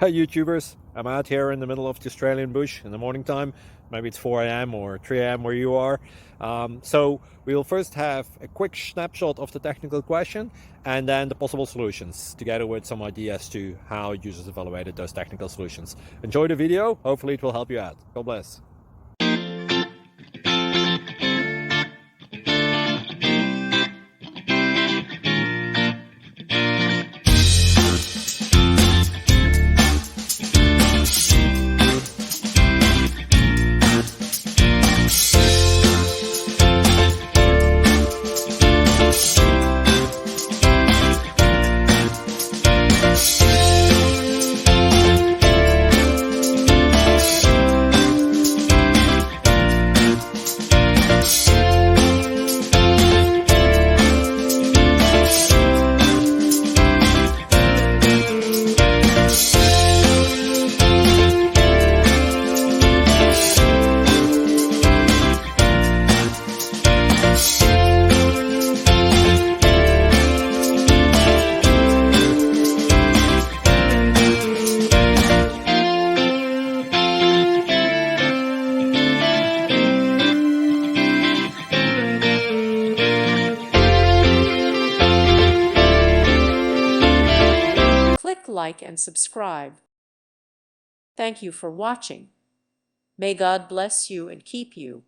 Hi YouTubers, I'm out here in the middle of the Australian bush in the morning time. Maybe it's 4 a.m. or 3 a.m. where you are. So we'll first have a quick snapshot of the technical question and then the possible solutions, together with some ideas to how users evaluated those technical solutions. Enjoy the video, hopefully it will help you out. God bless. Click like and subscribe. Thank you for watching. May God bless you and keep you.